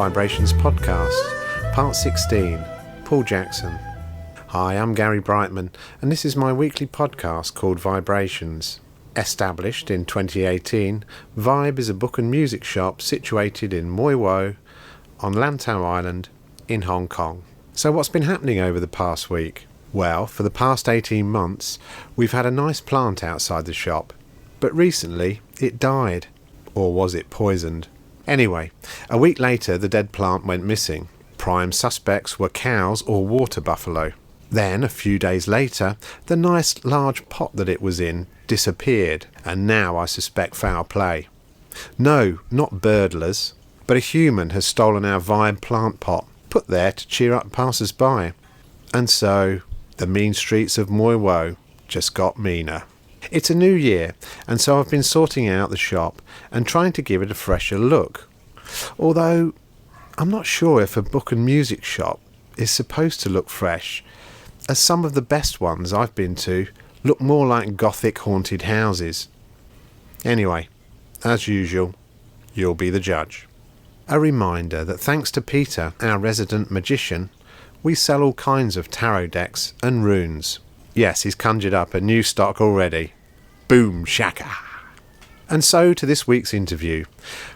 VIBErations podcast, part 16, Paul Jackson. Hi, I'm Gary Brightman, and this is my weekly podcast called VIBErations. Established in 2018, Vibe is a book and music shop situated in Moi Wo on Lantau Island in Hong Kong. So what's been happening over the past week? Well, for the past 18 months, we've had a nice plant outside the shop, but recently it died. Or was it poisoned? Anyway, a week later the dead plant went missing. Prime suspects were cows or water buffalo. Then, a few days later, the nice large pot that it was in disappeared, and now I suspect foul play. No, not birdlers, but a human has stolen our Vibe plant pot, put there to cheer up passers-by. And so, the mean streets of Moi Wo just got meaner. It's a new year, and so I've been sorting out the shop and trying to give it a fresher look. Although, I'm not sure if a book and music shop is supposed to look fresh, as some of the best ones I've been to look more like gothic haunted houses. Anyway, as usual, you'll be the judge. A reminder that thanks to Peter, our resident magician, we sell all kinds of tarot decks and runes. Yes, he's conjured up a new stock already. Boom shaka! And so to this week's interview.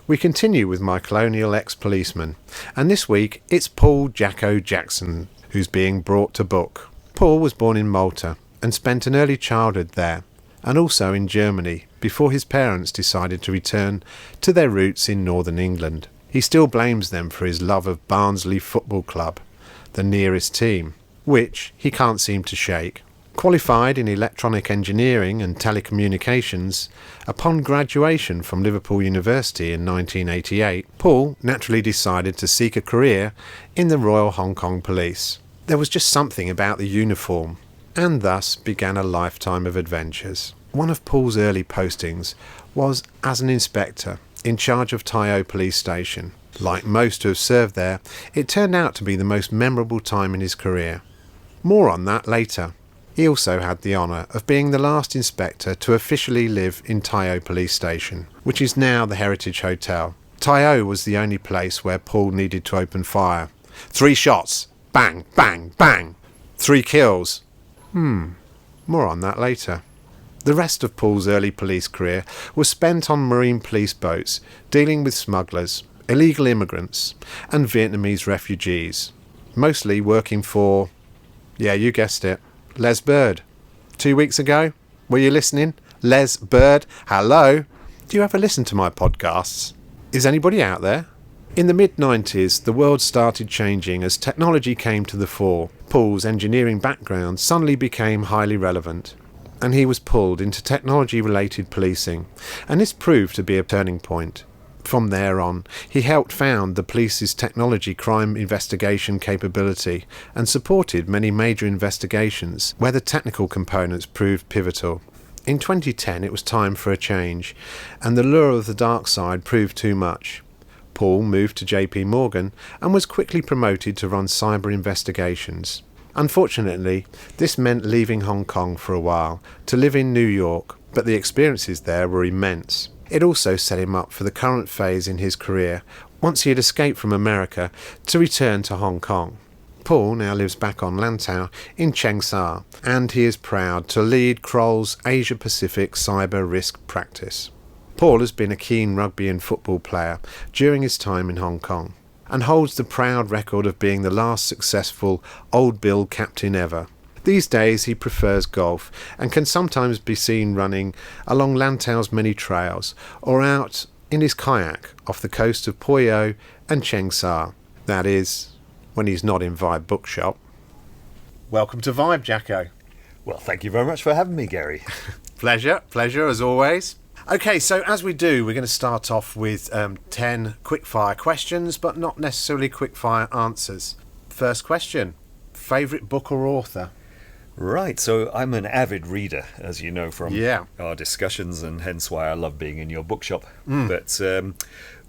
We continue with my Colonial ex-policeman, and this week it's Paul Jacko Jackson who's being brought to book. Paul was born in Malta and spent an early childhood there, and also in Germany before his parents decided to return to their roots in northern England. He still blames them for his love of Barnsley Football Club, the nearest team, which he can't seem to shake. Qualified in electronic engineering and telecommunications, upon graduation from Liverpool University in 1988, Paul naturally decided to seek a career in the Royal Hong Kong Police. There was just something about the uniform, and thus began a lifetime of adventures. One of Paul's early postings was as an inspector in charge of Tai O Police Station. Like most who have served there, it turned out to be the most memorable time in his career. More on that later. He also had the honour of being the last inspector to officially live in Tai O Police Station, which is now the Heritage Hotel. Tai O was the only place where Paul needed to open fire. 3 shots! Bang, bang, bang! 3 kills. More on that later. The rest of Paul's early police career was spent on marine police boats, dealing with smugglers, illegal immigrants, and Vietnamese refugees. Mostly working for, yeah, you guessed it, Les Bird. 2 weeks ago? Were you listening? Les Bird, hello? Do you ever listen to my podcasts? Is anybody out there? In the mid-90s, the world started changing as technology came to the fore. Paul's engineering background suddenly became highly relevant, and he was pulled into technology-related policing, and this proved to be a turning point. From there on, he helped found the police's technology crime investigation capability and supported many major investigations where the technical components proved pivotal. In 2010 it was time for a change, and the lure of the dark side proved too much. Paul moved to JP Morgan and was quickly promoted to run cyber investigations. Unfortunately, this meant leaving Hong Kong for a while to live in New York, but the experiences there were immense. It also set him up for the current phase in his career, once he had escaped from America, to return to Hong Kong. Paul now lives back on Lantau in Chengsha, and he is proud to lead Kroll's Asia-Pacific cyber risk practice. Paul has been a keen rugby and football player during his time in Hong Kong, and holds the proud record of being the last successful Old Bill captain ever. These days he prefers golf and can sometimes be seen running along Lantau's many trails or out in his kayak off the coast of Poi O and Chengsha. That is, when he's not in Vibe Bookshop. Welcome to Vibe, Jacko. Well, thank you very much for having me, Gary. Pleasure as always. Okay, so as we do, we're going to start off with 10 quickfire questions, but not necessarily quickfire answers. First question, favourite book or author? Right, so I'm an avid reader, as you know from our discussions, and hence why I love being in your bookshop. But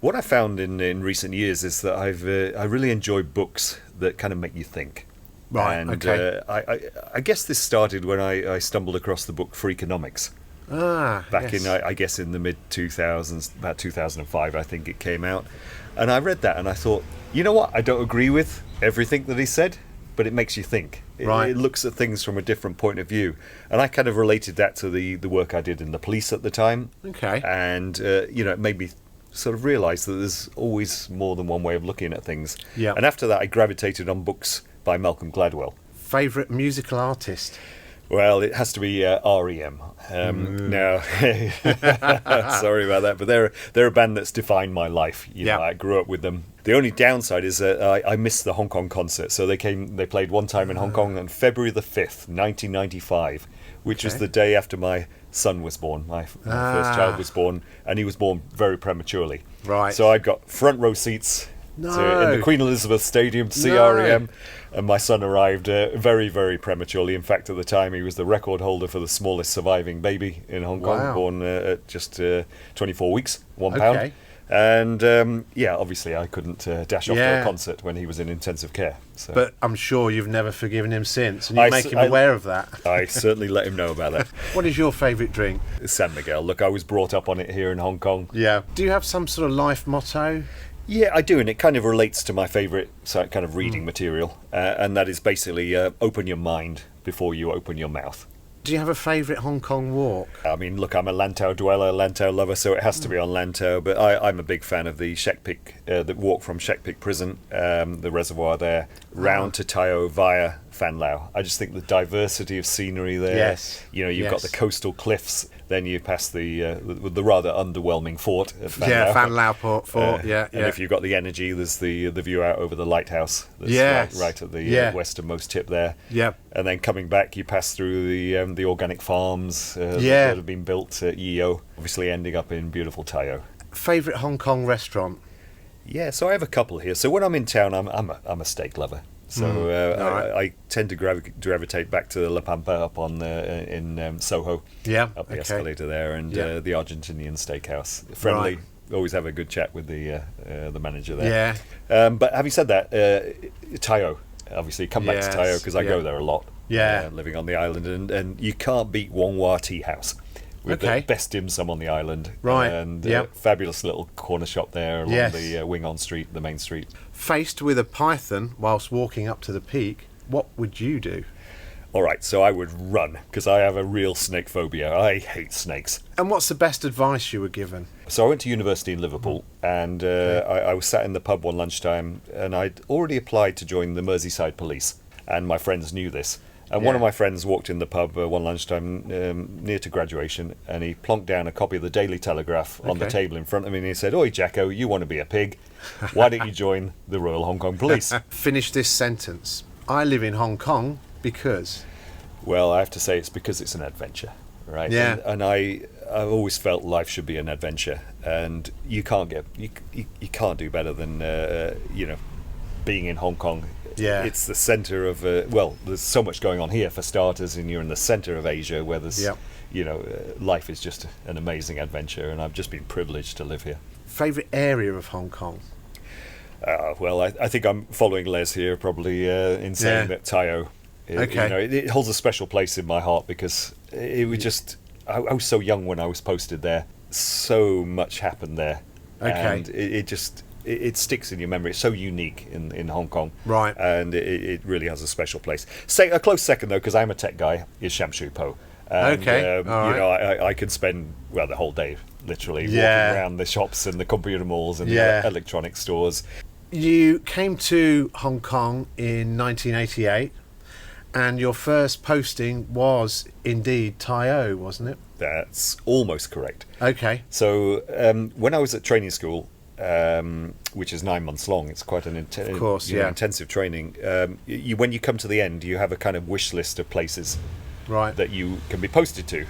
what I found in recent years is that I really enjoy books that kind of make you think. Right, and, okay. I guess this started when I stumbled across the book Freakonomics. back yes. in, I guess, in the mid-2000s, about 2005, I think it came out. And I read that and I thought, you know what? I don't agree with everything that he said, but it makes you think. It looks at things from a different point of view. And I kind of related that to the work I did in the police at the time. Okay. And, it made me sort of realise that there's always more than one way of looking at things. Yeah. And after that, I gravitated on books by Malcolm Gladwell. Favourite musical artist? Well, it has to be REM. Now, sorry about that, but they're a band that's defined my life. You know, I grew up with them. The only downside is that I missed the Hong Kong concert. So they played one time in Hong Kong on February the 5th, 1995, which was the day after my son was born. My first child was born, and he was born very prematurely. Right. So I got front row seats in the Queen Elizabeth Stadium to see REM. And my son arrived very, very prematurely. In fact, at the time, he was the record holder for the smallest surviving baby in Hong Kong, born at just 24 weeks, 1 pound. And, obviously I couldn't dash off to a concert when he was in intensive care. So. But I'm sure you've never forgiven him since, and you make him aware of that. I certainly let him know about that. What is your favourite drink? San Miguel. Look, I was brought up on it here in Hong Kong. Yeah. Do you have some sort of life motto? Yeah, I do, and it kind of relates to my favourite kind of reading material, and that is basically open your mind before you open your mouth. Do you have a favourite Hong Kong walk? I mean, look, I'm a Lantau dweller, Lantau lover, so it has to be on Lantau, but I'm a big fan of the the walk from Shek Pik Prison, the reservoir there, round to Tai O via Fan Lao. I just think the diversity of scenery there. Yes. You know, you've got the coastal cliffs, then you pass the rather underwhelming fort at Fan Lao. Fan Lao fort, And if you've got the energy, there's the view out over the lighthouse that's right at the westernmost tip there. Yeah. And then coming back, you pass through the organic farms that have been built at EO, obviously ending up in beautiful Tai O. Favourite Hong Kong restaurant? Yeah, so I have a couple here. So when I'm in town, I'm a steak lover. So I tend to gravitate back to the La Pampa up on in Soho. Yeah, up the escalator there, and the Argentinian steakhouse. Friendly, always have a good chat with the manager there. Yeah. But having said that, Tai O, obviously come back to Tai O because I go there a lot. Yeah. Living on the island, and you can't beat Wong Wah Tea House. With the best dim sum on the island. Right. And fabulous little corner shop there along the Wing On Street, the main street. Faced with a python whilst walking up to the peak, what would you do? All right, so I would run, because I have a real snake phobia. I hate snakes. And what's the best advice you were given? So I went to university in Liverpool, and I was sat in the pub one lunchtime, and I'd already applied to join the Merseyside Police, and my friends knew this. And one of my friends walked in the pub one lunchtime near to graduation, and he plonked down a copy of the Daily Telegraph on the table in front of me, and he said, "Oi, Jacko, you want to be a pig? Why don't you join the Royal Hong Kong Police?" Finish this sentence. I live in Hong Kong because... Well, I have to say it's because it's an adventure, right? Yeah. And I've always felt life should be an adventure, and you can't do better than being in Hong Kong. Yeah. It's the centre of there's so much going on here for starters, and you're in the centre of Asia where there's life is just an amazing adventure, and I've just been privileged to live here. Favourite area of Hong Kong? Well, I think I'm following Les here probably in saying that Tai O. It holds a special place in my heart because it was just I was so young when I was posted there. So much happened there, and it sticks in your memory. It's so unique in Hong Kong, right? And it really has a special place. A close second though, because I'm a tech guy, is Sham Shui Po. And, I could spend the whole day literally walking around the shops and the computer malls and the electronic stores. You came to Hong Kong in 1988, and your first posting was indeed Tai O, wasn't it? That's almost correct. Okay. So when I was at training school, which is 9 months long, it's quite an intensive training. When you come to the end, you have a kind of wish list of places that you can be posted to.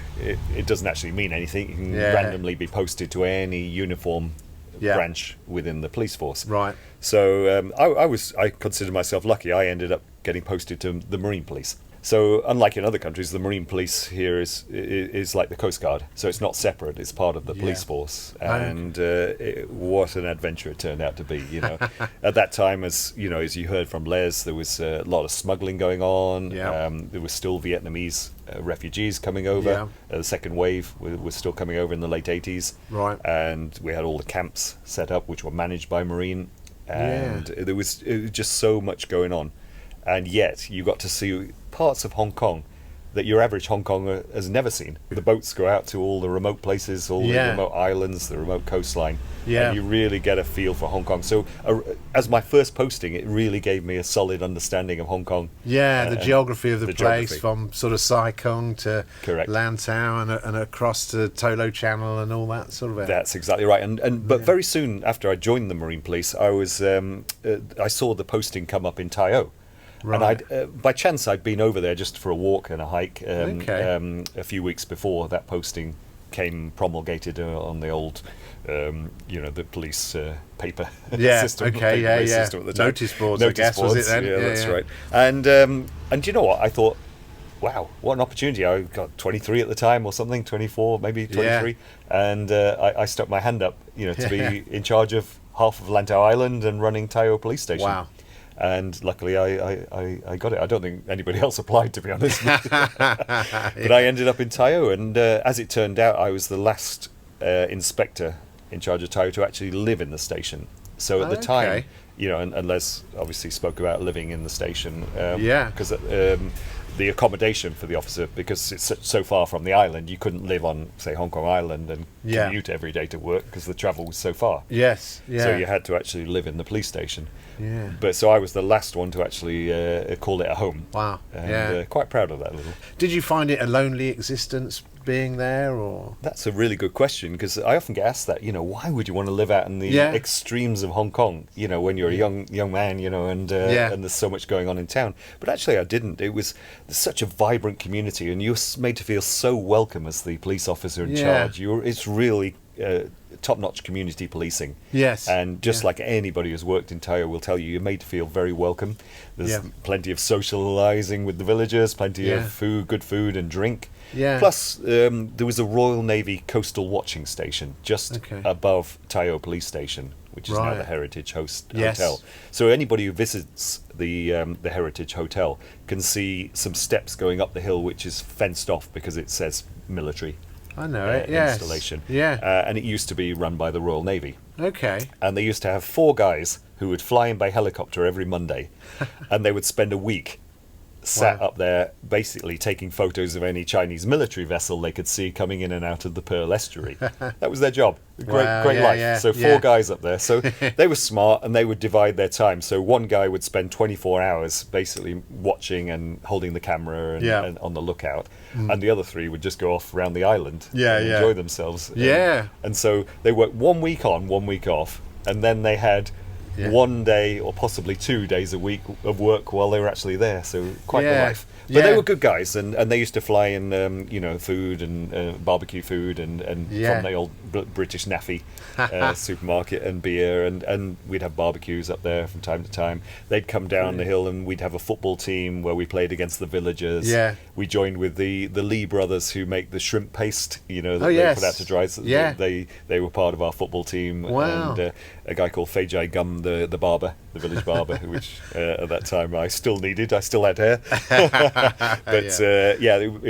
It doesn't actually mean anything. You can randomly be posted to any uniform branch within the police force. Right. So I consider myself lucky. I ended up getting posted to the Marine Police. So unlike in other countries, the Marine Police here is like the Coast Guard. So it's not separate; it's part of the police force. And what an adventure it turned out to be! At that time, as you heard from Les, there was a lot of smuggling going on. There were still Vietnamese refugees coming over. The second wave was still coming over in the late 80s. Right. And we had all the camps set up, which were managed by Marine. And it was just so much going on. And yet you got to see parts of Hong Kong that your average Hong Konger has never seen. The boats go out to all the remote places, all the remote islands, the remote coastline, and you really get a feel for Hong Kong. So as my first posting, it really gave me a solid understanding of Hong Kong. The geography of the place, from sort of Sai Kung to Lantau and across to Tolo Channel and all that sort of. That's exactly right. But very soon after I joined the Marine Police, I saw the posting come up in Tai O. Right. And by chance, I'd been over there just for a walk and a hike a few weeks before that posting came promulgated on the old, the police paper system. System at the time. Notice boards, I guess, was it then? That's right. And you know what? I thought, wow, what an opportunity. I got 23 at the time or something, 24, maybe 23. And I stuck my hand up, to be in charge of half of Lantau Island and running Tai O Police Station. Wow. And luckily I got it. I don't think anybody else applied, to be honest. But I ended up in Tai O, and as it turned out, I was the last inspector in charge of Tai O to actually live in the station. So at the time, and Les obviously spoke about living in the station. Because the accommodation for the officer, because it's so far from the island, you couldn't live on, say, Hong Kong Island and commute every day to work because the travel was so far. Yes. So you had to actually live in the police station. But so I was the last one to actually call it a home. Wow. And quite proud of that little. Did you find it a lonely existence being there, or? That's a really good question, because I often get asked that, why would you want to live out in the extremes of Hong Kong, when you're a young man, and there's so much going on in town. But actually I didn't. It was such a vibrant community, and you're made to feel so welcome as the police officer in charge. It's really top-notch community policing. Yes. And just like anybody who's worked in Tai O will tell you, you're made to feel very welcome. There's plenty of socialising with the villagers, plenty of good food and drink. Plus, there was a Royal Navy coastal watching station just above Tai O Police Station, which is now the Heritage Hotel. So anybody who visits the Heritage Hotel can see some steps going up the hill, which is fenced off because it says military. I know it, installation. And it used to be run by the Royal Navy. Okay. And they used to have 4 guys who would fly in by helicopter every Monday, and they would spend a week sat up there basically taking photos of any Chinese military vessel they could see coming in and out of the Pearl Estuary. That was their job. Great life. So 4 guys up there. So they were smart, and they would divide their time. So one guy would spend 24 hours basically watching and holding the camera and on the lookout. And the other 3 would just go off around the island and enjoy themselves. And so they worked 1 week on, 1 week off, and then they had 1 day or possibly 2 days a week of work while they were actually there. So quite the life. But they were good guys, and they used to fly in, food and barbecue food and from the old British Naffy supermarket and beer, and we'd have barbecues up there from time to time. They'd come down the hill, and we'd have a football team where we played against the villagers. We joined with the Lee brothers who make the shrimp paste, that they put out to dry. So they were part of our football team. Wow. And a guy called Fejai Gum, the barber, the village barber, which at that time I still had hair. But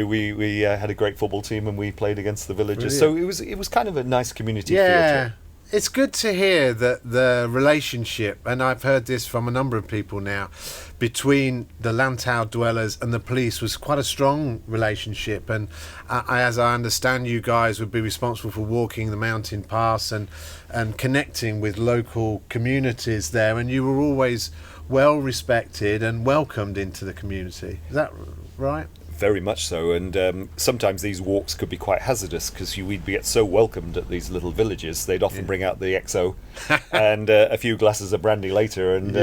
we had a great football team, and we played against the villagers. Brilliant. So it was kind of a nice community feel to it. It's good to hear that the relationship, and I've heard this from a number of people now, between the Lantau dwellers and the police was quite a strong relationship. And as I understand, you guys would be responsible for walking the mountain pass and connecting with local communities there, and you were always well respected and welcomed into the community. Is that right? Very much so, and sometimes these walks could be quite hazardous because we'd get so welcomed at these little villages. They'd often bring out the XO and a few glasses of brandy later, and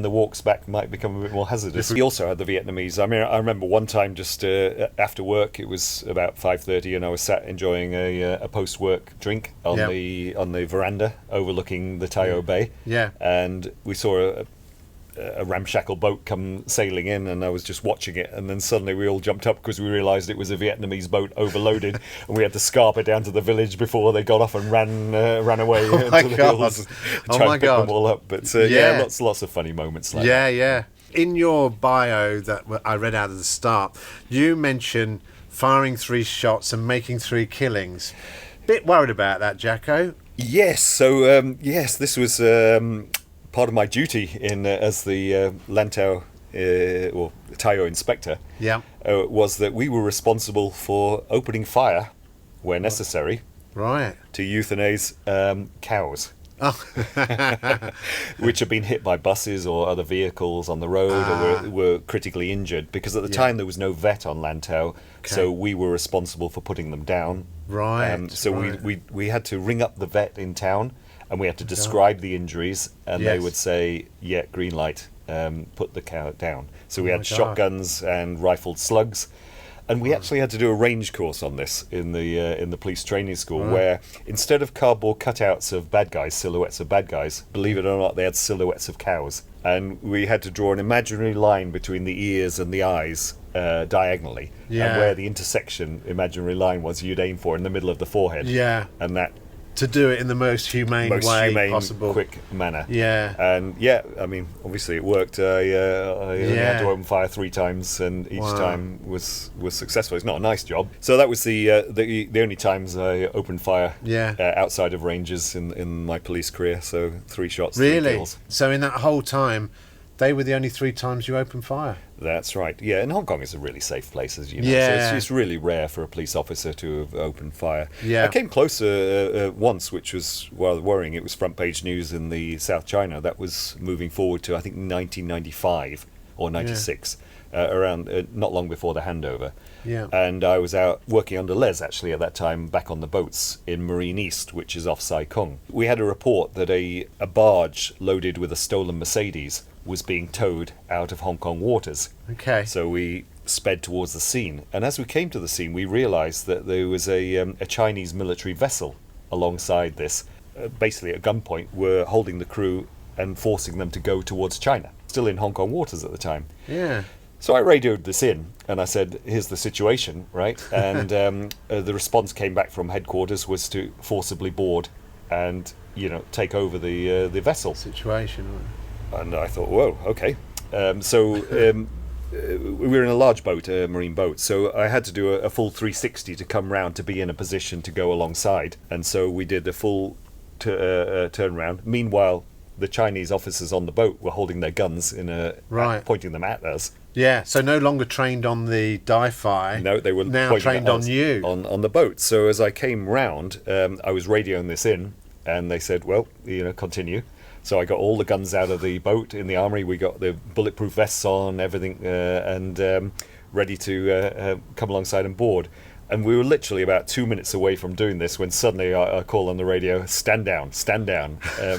the walks back might become a bit more hazardous. We also had the Vietnamese. I mean, I remember one time just after work, it was about 5:30, and I was sat enjoying a post-work drink on the veranda overlooking the Tai O Bay, and we saw a ramshackle boat come sailing in, and I was just watching it, and then suddenly we all jumped up because we realised it was a Vietnamese boat overloaded, and we had to scarp it down to the village before they got off and ran away into the hills and try and pick them all up. But lots of funny moments like that. Yeah. In your bio that I read out at the start, you mentioned firing 3 shots and making 3 killings. Bit worried about that, Jacko. Yes. So this was part of my duty as the Lantau or Tai O inspector. Yeah. Was that we were responsible for opening fire where necessary. Right. To euthanize cows. Oh. Which had been hit by buses or other vehicles on the road or were critically injured, because at the time there was no vet on Lantau, so we were responsible for putting them down. Right. We had to ring up the vet in town, and we had to describe the injuries, and they would say, green light, put the cow down. So we had shotguns and rifled slugs. And we actually had to do a range course on this in the police training school, where instead of cardboard cutouts of bad guys, silhouettes of bad guys, believe it or not, they had silhouettes of cows. And we had to draw an imaginary line between the ears and the eyes diagonally. Yeah. And where the intersection imaginary line was, you'd aim for in the middle of the forehead. Yeah. And that... To do it in the most humane way possible. Quick manner. Yeah. And I mean, obviously it worked. I only had to open fire 3 times, and each time was successful. It's not a nice job. So that was the only times I opened fire outside of ranges in my police career. So 3 shots, 3 kills. So in that whole time, they were the only 3 times you opened fire? That's right. Yeah, and Hong Kong is a really safe place, as you know. Yeah. So it's really rare for a police officer to have opened fire. Yeah. I came closer once, which was rather worrying. It was front page news in the South China. That was moving forward to, I think, 1995 or 96, around not long before the handover. Yeah. And I was out working under Les, actually, at that time, back on the boats in Marine East, which is off Sai Kung. We had a report that a barge loaded with a stolen Mercedes was being towed out of Hong Kong waters. Okay. So we sped towards the scene, and as we came to the scene, we realised that there was a Chinese military vessel alongside this. Basically, at gunpoint, were holding the crew and forcing them to go towards China, still in Hong Kong waters at the time. Yeah. So I radioed this in, and I said, "Here's the situation, right?" And the response came back from headquarters was to forcibly board and take over the vessel Situation. And I thought, whoa, okay. We were in a large boat, a marine boat, so I had to do a full 360 to come round to be in a position to go alongside. And so we did a full turnaround. Meanwhile, the Chinese officers on the boat were holding their guns pointing them at us. Yeah, so no longer trained on the die-fi. No, they were now trained on you. On the boat. So as I came round, I was radioing this in, and they said, well, continue. So I got all the guns out of the boat in the armory. We got the bulletproof vests on, everything, and ready to come alongside and board. And we were literally about 2 minutes away from doing this when suddenly I call on the radio, stand down,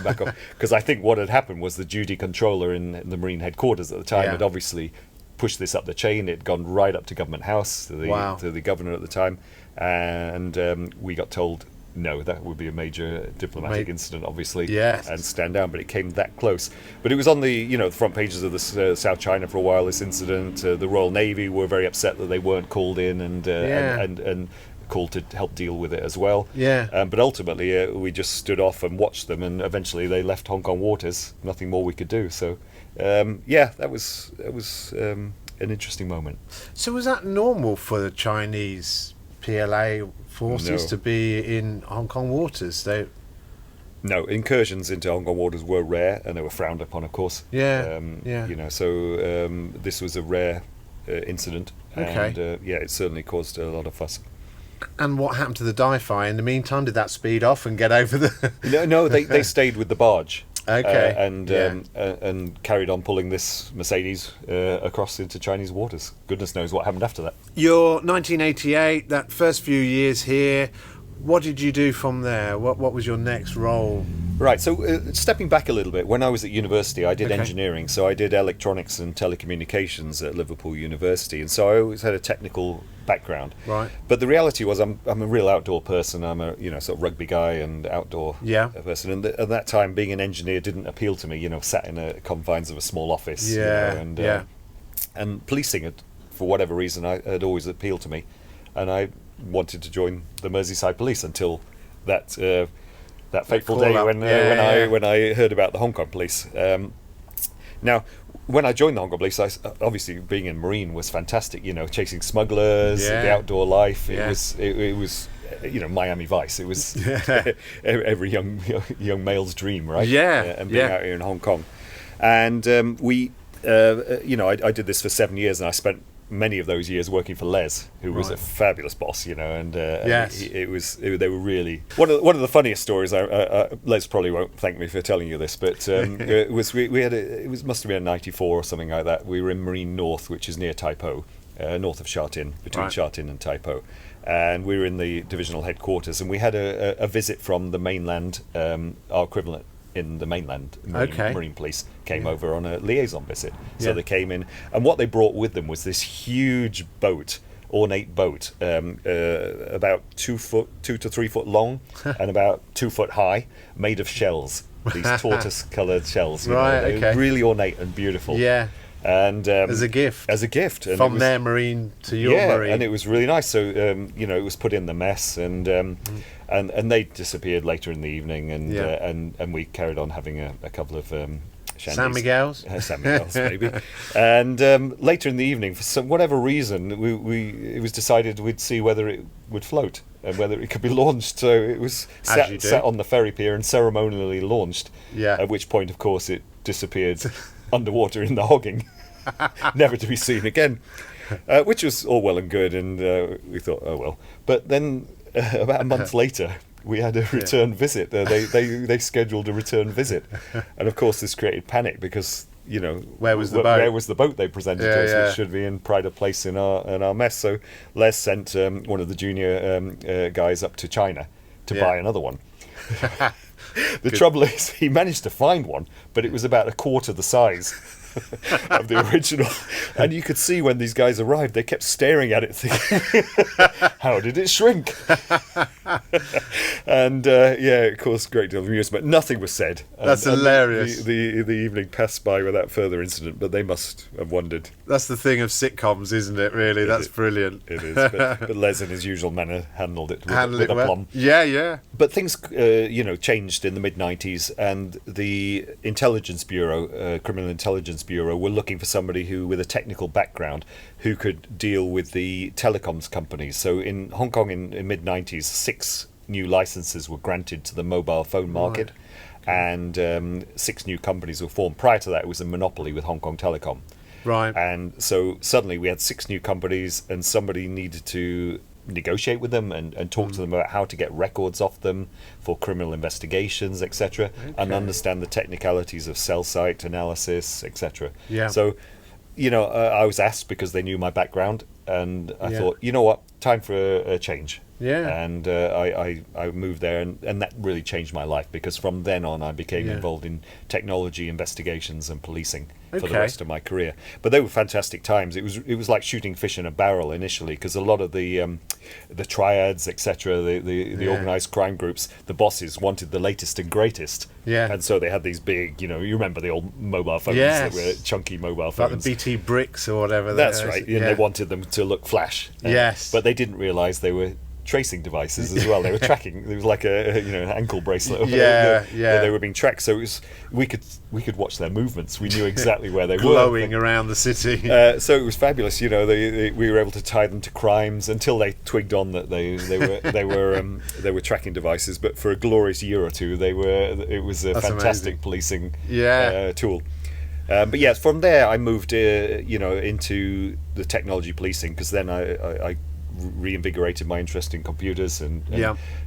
back off. Because I think what had happened was the duty controller in the Marine headquarters at the time had obviously pushed this up the chain. It had gone right up to Government House, to the governor at the time. And we got told, no, that would be a major diplomatic incident, obviously, and stand down. But it came that close. But it was on the the front pages of the South China for a while. This incident, the Royal Navy were very upset that they weren't called in and called to help deal with it as well. Yeah. But ultimately, we just stood off and watched them, and eventually they left Hong Kong waters. Nothing more we could do. So, that was an interesting moment. So was that normal for the Chinese PLA forces to be in Hong Kong waters? No, incursions into Hong Kong waters were rare, and they were frowned upon, of course. So this was a rare incident, and it certainly caused a lot of fuss. And what happened to the die-fi in the meantime? Did that speed off and get over the... No, they stayed with the barge. Okay. And carried on pulling this Mercedes across into Chinese waters. Goodness knows what happened after that. Your 1988, that first few years here, what did you do from there? What was your next role? Right, so stepping back a little bit, when I was at university, I did engineering, so I did electronics and telecommunications at Liverpool University, and so I always had a technical background. Right. But the reality was, I'm a real outdoor person. I'm a sort of rugby guy and outdoor person, and at that time, being an engineer didn't appeal to me. Sat in the confines of a small office. And policing had, for whatever reason, had always appealed to me, and I wanted to join the Merseyside Police until that fateful day when I heard about the Hong Kong Police. Now, when I joined the Hong Kong Police, obviously being in Marine was fantastic. Chasing smugglers, the outdoor life. It was Miami Vice. It was every young male's dream, right? And being out here in Hong Kong, and I did this for 7 years, and I spent many of those years working for Les, who was a fabulous boss, and they were really one of the funniest stories. Les probably won't thank me for telling you this, but it must have been '94 or something like that. We were in Marine North, which is near Tai O, north of Sha Tin, between Sha Tin and Tai O, and we were in the divisional headquarters, and we had a visit from the mainland, our equivalent in the mainland, Marine Police came over on a liaison visit. So they came in, and what they brought with them was this huge boat, ornate boat, about 2 to 3 foot long and about 2 foot high, made of shells, these tortoise-coloured shells. Really ornate and beautiful. And as a gift, and from their Marine to your Marine, and it was really nice. So it was put in the mess, and they disappeared later in the evening, and we carried on having a couple of shandies. San Miguel's, maybe. And later in the evening, for whatever reason, it was decided we'd see whether it would float and whether it could be launched. So it was sat on the ferry pier and ceremonially launched. At which point, of course, it disappeared underwater in the hogging, never to be seen again, which was all well and good, and we thought, oh well. But then about a month later, we had a return visit. They scheduled a return visit, and of course this created panic because where was the boat? Where was the boat they presented to us, which should be in pride of place in our mess. So Les sent one of the junior guys up to China to buy another one. The trouble is, he managed to find one, but it was about a quarter the size of the original. And you could see when these guys arrived, they kept staring at it, thinking, how did it shrink? And it caused a great deal of amusement. Nothing was said. That's hilarious. The evening passed by without further incident, but they must have wondered. That's the thing of sitcoms, isn't it, really? That's brilliant. It is. But Les, in his usual manner, handled it with aplomb. Yeah. But things, changed in the mid-90s, and the Intelligence Bureau, Criminal Intelligence Bureau, were looking for somebody with a technical background who could deal with the telecoms companies. So in Hong Kong in mid-90s, 6 new licenses were granted to the mobile phone market, and 6 new companies were formed. Prior to that, it was a monopoly with Hong Kong Telecom. Right. And so suddenly we had 6 new companies, and somebody needed to negotiate with them and talk to them about how to get records off them for criminal investigations, etc., and understand the technicalities of cell site analysis, etc. So I was asked because they knew my background, and I thought, you know what, time for a change. And I moved there, and that really changed my life, because from then on I became involved in technology investigations and policing for the rest of my career. But they were fantastic times. It was like shooting fish in a barrel initially, because a lot of the triads, etc., the organised crime groups, the bosses wanted the latest and greatest. And so they had these big, you remember the old mobile phones that were chunky mobile phones, like the BT bricks or whatever. That's right. And they wanted them to look flash. But they didn't realise they were tracing devices as well. They were tracking. It was like an ankle bracelet. They were being tracked, so we could watch their movements. We knew exactly where they were glowing around the city. So it was fabulous. We were able to tie them to crimes until they twigged on that they were tracking devices. But for a glorious year or two, it was a fantastic policing tool. But from there I moved into the technology policing, because then I reinvigorated my interest in computers and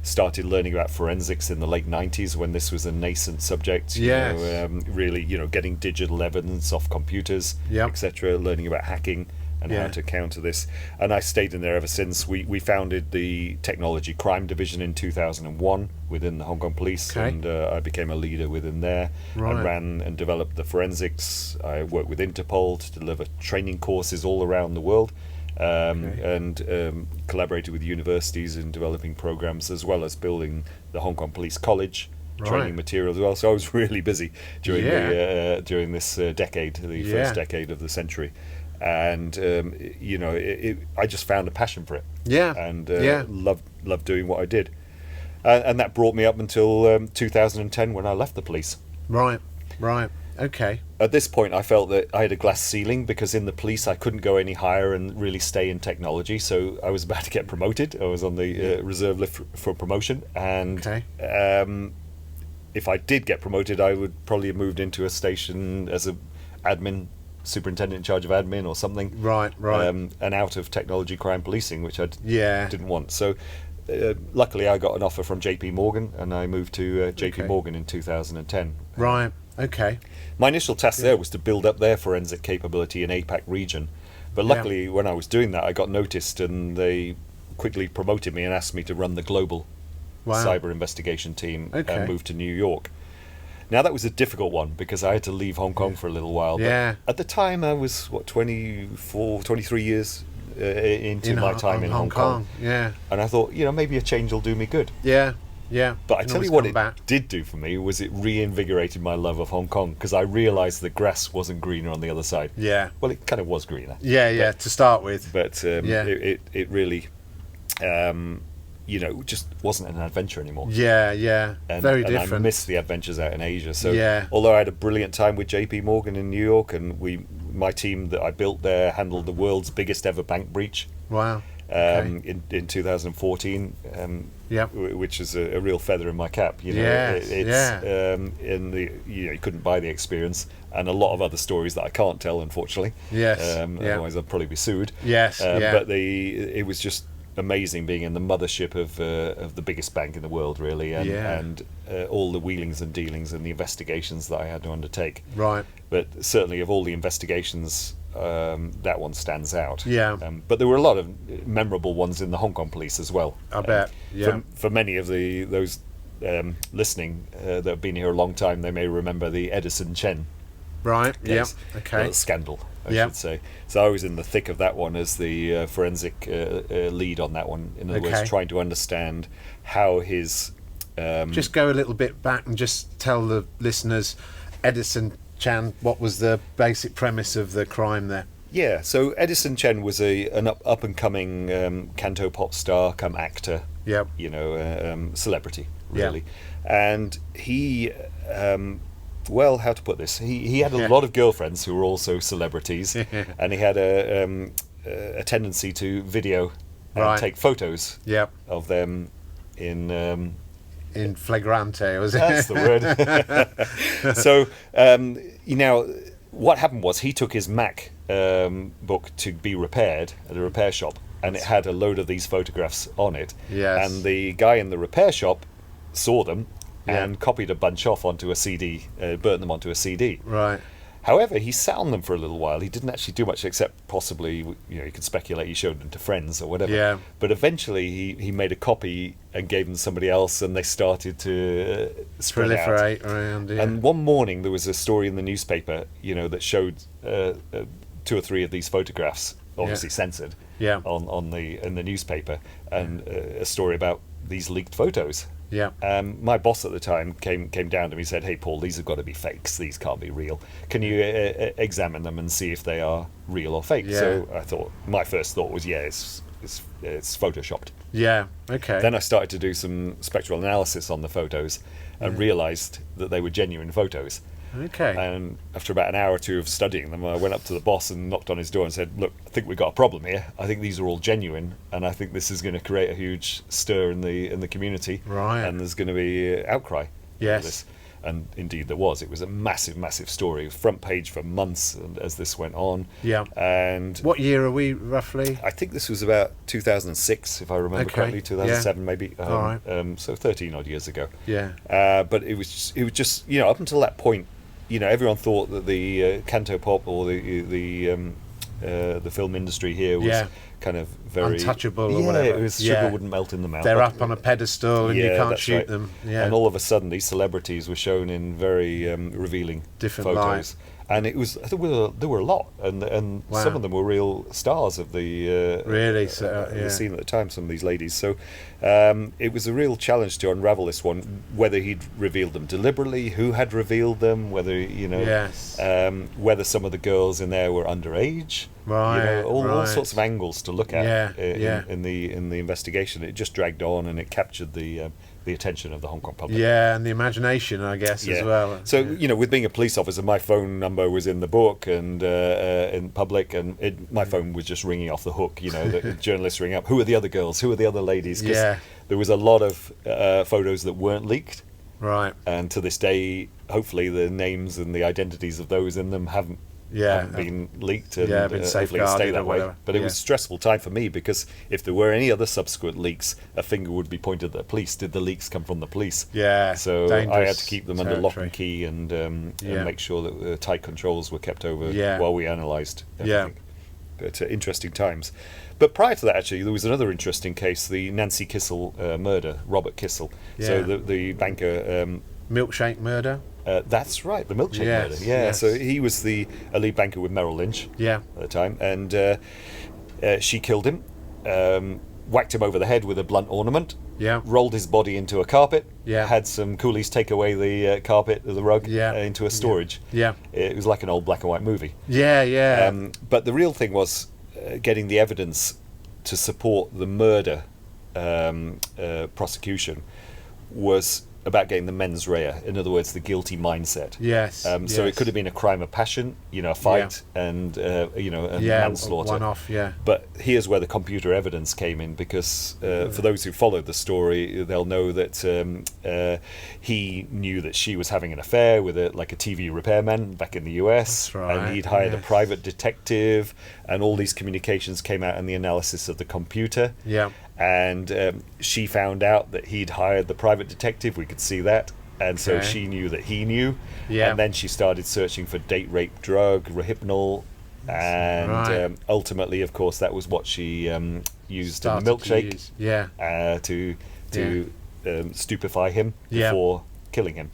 started learning about forensics in the late 90s, when this was a nascent subject. Really getting digital evidence off computers, etc., learning about hacking, and how to counter this. And I stayed in there ever since. We founded the Technology Crime Division in 2001 within the Hong Kong Police, and I became a leader within there. I ran and developed the forensics. I worked with Interpol to deliver training courses all around the world, and collaborated with universities in developing programs, as well as building the Hong Kong Police College training material as well. So I was really busy during during this decade, the first decade of the century. And I just found a passion for it. And loved doing what I did. And that brought me up until 2010, when I left the police. Right. Okay. At this point, I felt that I had a glass ceiling, because in the police I couldn't go any higher and really stay in technology. So I was about to get promoted. I was on the reserve list for promotion, and if I did get promoted, I would probably have moved into a station as a admin, superintendent in charge of admin or something. Right. And out of technology crime policing, which I didn't want. So luckily I got an offer from JP Morgan, and I moved to JP Morgan in 2010. Right. Okay. My initial task there was to build up their forensic capability in APAC region. But luckily, when I was doing that, I got noticed, and they quickly promoted me and asked me to run the global cyber investigation team and move to New York. Now, that was a difficult one, because I had to leave Hong Kong for a little while. But at the time, I was, 23 years into my time in Hong Kong. Yeah. And I thought, maybe a change will do me good. Yeah. But I tell you what it did do for me was it reinvigorated my love of Hong Kong, because I realised the grass wasn't greener on the other side. Yeah. Well, it kind of was greener. Yeah, to start with. But it really, just wasn't an adventure anymore. Yeah. Very different. And I missed the adventures out in Asia. So although I had a brilliant time with JP Morgan in New York, and my team that I built there handled the world's biggest ever bank breach. Wow. In 2014, which is a real feather in my cap. You couldn't buy the experience, and a lot of other stories that I can't tell, unfortunately. Otherwise I'd probably be sued. But it was just amazing being in the mothership of the biggest bank in the world, really, and all the wheelings and dealings and the investigations that I had to undertake. Right. But certainly, of all the investigations, that one stands out. But there were a lot of memorable ones in the Hong Kong police as well. I bet. For many of those listening that have been here a long time, they may remember the Edison Chan. Right. Case. Scandal, I should say. So I was in the thick of that one as the forensic lead on that one. In other words, trying to understand how his. Just go a little bit back and just tell the listeners, Edison Chan, what was the basic premise of the crime there? Yeah, so Edison Chan was an up and coming canto pop star, come actor. Celebrity, really. And he, how to put this? He had a lot of girlfriends who were also celebrities, and he had a tendency to video and take photos of them in flagrante, was it? That's the word. So, what happened was he took his Mac book to be repaired at a repair shop, and it had a load of these photographs on it. And the guy in the repair shop saw them and copied a bunch off onto a CD, burnt them onto a CD. Right. However, he sat on them for a little while. He didn't actually do much, except possibly, you could speculate he showed them to friends or whatever. But eventually he made a copy and gave them to somebody else, and they started to proliferate around. And one morning there was a story in the newspaper, that showed 2 or 3 of these photographs, obviously censored, in the newspaper, and a story about these leaked photos. My boss at the time came down to me and said, "Hey, Paul, these have got to be fakes. These can't be real. Can you examine them and see if they are real or fake?" So I thought, my first thought was, it's photoshopped. Then I started to do some spectral analysis on the photos and realised that they were genuine photos. And after about an hour or two of studying them, I went up to the boss and knocked on his door and said, "Look, I think we've got a problem here. I think these are all genuine, and I think this is going to create a huge stir in the community, and there's going to be outcry over this." And indeed there was. It was a massive, massive story. Front page for months as this went on. And what year are we roughly? I think this was about 2006, if I remember correctly. 2007 maybe. All right. So 13 odd years ago. But it was just up until that point, everyone thought that the canto pop or the the film industry here was kind of very untouchable or whatever. It was sugar wouldn't melt in the mouth. They're up on a pedestal and you can't shoot them. Yeah. And all of a sudden, these celebrities were shown in very revealing different photos. light. And it was there were a lot, and some of them were real stars of the the scene at the time. Some of these ladies, so it was a real challenge to unravel this one. Whether he'd revealed them deliberately, who had revealed them, whether whether some of the girls in there were underage, all sorts of angles to look at in the investigation. It just dragged on, and it captured the attention of the Hong Kong public. Yeah, and the imagination, I guess, as well. So, with being a police officer, my phone number was in the book and in public, and my phone was just ringing off the hook. The journalists ring up, who are the other girls? Who are the other ladies? Because there was a lot of photos that weren't leaked. Right. And to this day, hopefully the names and the identities of those in them haven't been leaked, and been hopefully it stay that way. But it was a stressful time for me, because if there were any other subsequent leaks, a finger would be pointed at the police. Did the leaks come from the police? Yeah. So I had to keep them under lock and key and make sure that the tight controls were kept over while we analysed everything. But interesting times. But prior to that, actually, there was another interesting case, the Nancy Kissel murder, Robert Kissel. Yeah. So the banker... milkshake murder? That's right, the milkshake murder. Yeah, yes. So he was the lead banker with Merrill Lynch at the time, and she killed him, whacked him over the head with a blunt ornament, rolled his body into a carpet, had some coolies take away the carpet, the rug, into a storage. Yeah. It was like an old black and white movie. Yeah. But the real thing was getting the evidence to support the murder prosecution was about getting the mens rea, in other words, the guilty mindset. Yes. So it could have been a crime of passion, a fight, and manslaughter. One-off. But here's where the computer evidence came in, because for those who followed the story, they'll know that he knew that she was having an affair with a TV repairman back in the US. That's right. And he'd hired a private detective, and all these communications came out in the analysis of the computer. Yeah. And she found out that he'd hired the private detective. We could see that. And so she knew that he knew. Yeah. And then she started searching for date rape drug, Rohypnol. And ultimately, of course, that was what she used in the milkshake to stupefy him before killing him.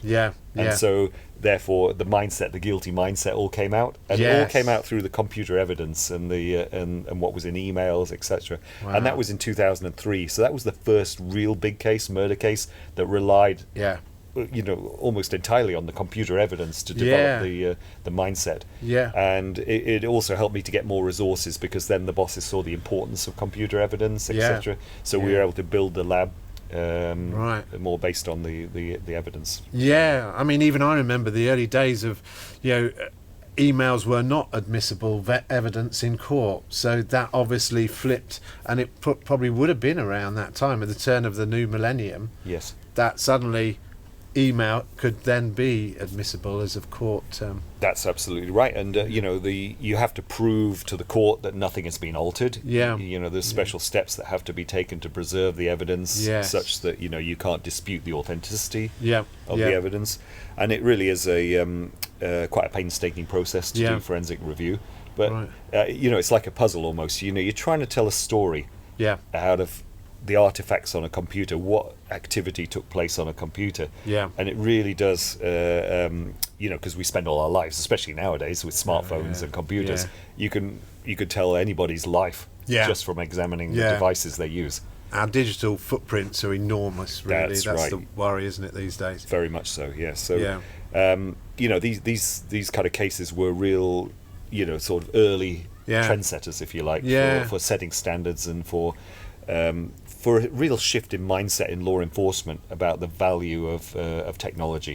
And so, therefore, the mindset, the guilty mindset, all came out, and it all came out through the computer evidence and the and what was in emails, etc. Wow. And that was in 2003. So that was the first real big case, murder case, that relied, almost entirely on the computer evidence to develop the mindset. Yeah. And it also helped me to get more resources, because then the bosses saw the importance of computer evidence, etc. So we were able to build the lab. More based on the evidence. Yeah, I mean, even I remember the early days of, emails were not admissible evidence in court, so that obviously flipped, and it probably would have been around that time, at the turn of the new millennium. Yes. That suddenly email could then be admissible as of court. That's absolutely right, and you have to prove to the court that nothing has been altered. Yeah. There's special steps that have to be taken to preserve the evidence, such that you can't dispute the authenticity of the evidence, and it really is quite a painstaking process to do forensic review. But it's like a puzzle almost. You're trying to tell a story out of the artifacts on a computer, what activity took place on a computer. And it really does, because we spend all our lives, especially nowadays with smartphones and computers, you could tell anybody's life just from examining the devices they use. Our digital footprints are enormous, really. That's right. The worry, isn't it, these days? Very much so, yes. So, these kind of cases were real, sort of early trendsetters, if you like, for setting standards and for a real shift in mindset in law enforcement about the value of technology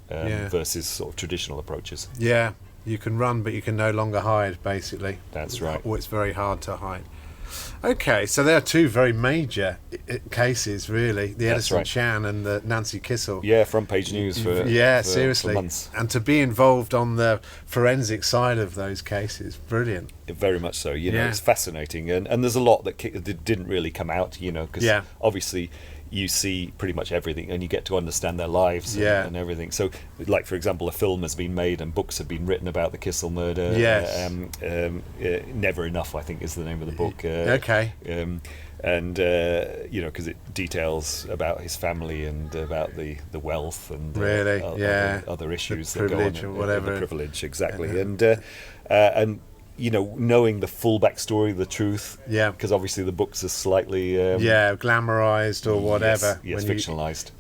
versus sort of traditional approaches. Yeah, you can run, but you can no longer hide, basically. That's right. Or it's very hard to hide. Okay, so there are two very major cases, really, the Edison Chan and the Nancy Kissel. Yeah, front page news for seriously. For months. And to be involved on the forensic side of those cases, brilliant. Very much so. It's fascinating, and there's a lot that didn't really come out. Because obviously, you see pretty much everything, and you get to understand their lives and everything. So, like for example, a film has been made and books have been written about the Kissel murder. Yes. Never Enough, I think, is the name of the book. Okay. And you know, because it details about his family and about the wealth and really, other issues the privilege that go on, or whatever. The privilege, exactly, and you know, knowing the full backstory, the truth, because obviously the books are slightly glamorized or whatever. Yes, fictionalized.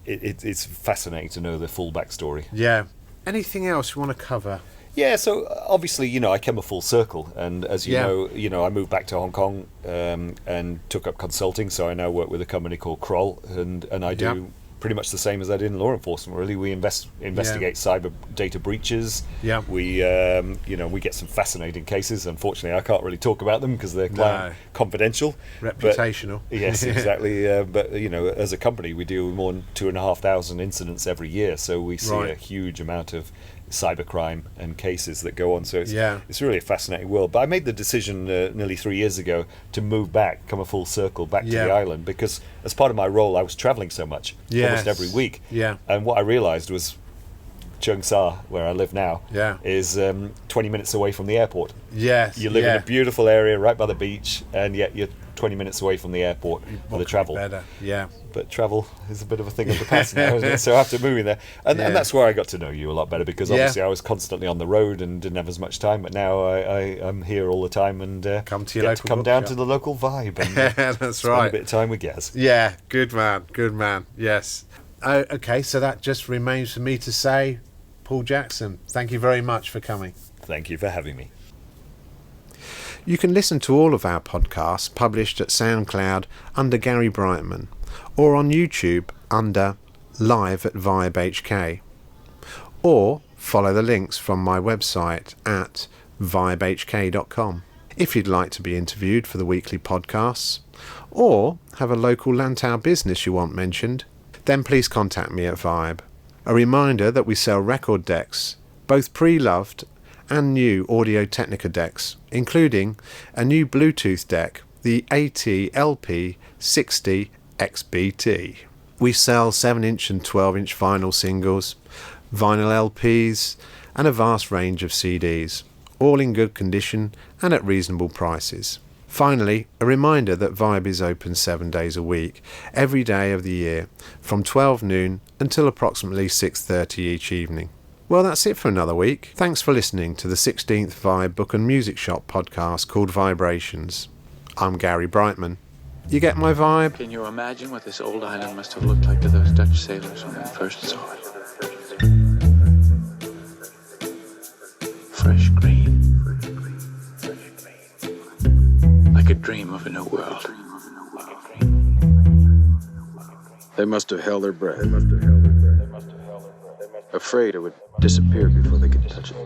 It's fascinating to know the full backstory. Yeah. Anything else you want to cover? Yeah, so obviously, you know, I came a full circle, and as you know, I moved back to Hong Kong and took up consulting. So I now work with a company called Kroll, and I do pretty much the same as I did in law enforcement. Really, we investigate cyber data breaches. Yeah, we we get some fascinating cases. Unfortunately, I can't really talk about them because they're quite confidential, reputational. But, yes, exactly. But you know, as a company, we deal with more than 2,500 incidents every year, so we see a huge amount of cybercrime and cases that go on. So it's really a fascinating world. But I made the decision nearly 3 years ago to move back, come a full circle back to the island, because as part of my role I was travelling so much, almost every week. And what I realised was Cheung Sa, where I live now, is 20 minutes away from the airport. You live in a beautiful area right by the beach, and yet you're 20 minutes away from the airport for the travel. Better. But travel is a bit of a thing of the past now, isn't it? So I have to move in there. And that's where I got to know you a lot better, because obviously I was constantly on the road and didn't have as much time, but now I'm here all the time and come to your come down to the local Vibe and that's spend a bit of time with Gaz. Yeah, good man, yes. Okay, so that just remains for me to say, Paul Jackson, thank you very much for coming. Thank you for having me. You can listen to all of our podcasts published at SoundCloud under Gary Brightman, or on YouTube under Live at VIBEHK, or follow the links from my website at vibehk.com. If you'd like to be interviewed for the weekly podcasts, or have a local Lantau business you want mentioned, then please contact me at Vibe. A reminder that we sell record decks, both pre-loved and new Audio-Technica decks, including a new Bluetooth deck, the AT-LP60 XBT. We sell 7-inch and 12-inch vinyl singles, vinyl LPs, and a vast range of CDs, all in good condition and at reasonable prices. Finally, a reminder that Vibe is open 7 days a week, every day of the year, from 12 noon until approximately 6:30 each evening. Well, that's it for another week. Thanks for listening to the 16th Vibe Book and Music Shop podcast called VIBErations. I'm Gary Brightman. You get my vibe? Can you imagine what this old island must have looked like to those Dutch sailors when they first saw it? Fresh green. Like a dream of a new world. They must have held their breath. Afraid it would disappear before they could touch it.